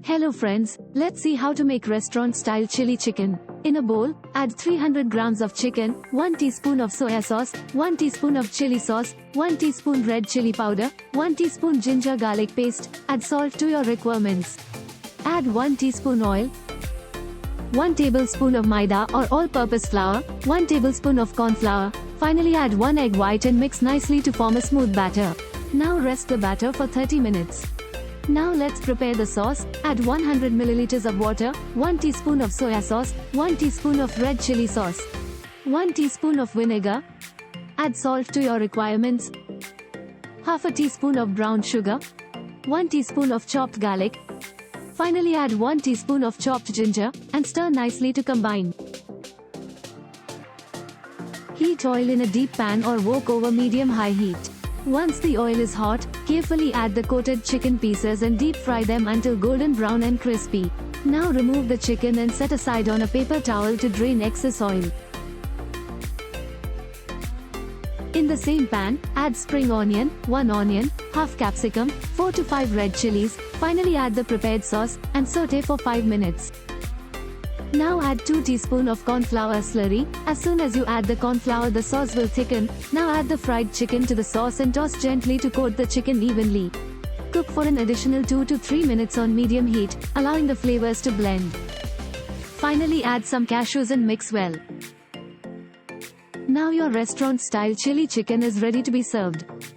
Hello friends, let's see how to make restaurant-style chili chicken. In a bowl, add 300 grams of chicken, 1 teaspoon of soya sauce, 1 teaspoon of chili sauce, 1 teaspoon red chili powder, 1 teaspoon ginger garlic paste, add salt to your requirements. Add 1 teaspoon oil, 1 tablespoon of Maida or all-purpose flour, 1 tablespoon of cornflour. Finally add 1 egg white and mix nicely to form a smooth batter. Now rest the batter for 30 minutes. Now let's prepare the sauce. Add 100 milliliters of water, 1 teaspoon of soya sauce, 1 teaspoon of red chili sauce, 1 teaspoon of vinegar. Add salt to your requirements, half a teaspoon of brown sugar, 1 teaspoon of chopped garlic. Finally add 1 teaspoon of chopped ginger, and stir nicely to combine. Heat oil in a deep pan or wok over medium-high heat. Once the oil is hot, carefully add the coated chicken pieces and deep fry them until golden brown and crispy. Now remove the chicken and set aside on a paper towel to drain excess oil. In the same pan, add spring onion, 1 onion, half capsicum, 4 to 5 red chilies. Finally add the prepared sauce, and saute for 5 minutes. Now add 2 teaspoons of cornflour slurry. As soon as you add the cornflour, the sauce will thicken. Now add the fried chicken to the sauce and toss gently to coat the chicken evenly. Cook for an additional 2 to 3 minutes on medium heat, allowing the flavors to blend. Finally add some cashews and mix well. Now your restaurant-style chili chicken is ready to be served.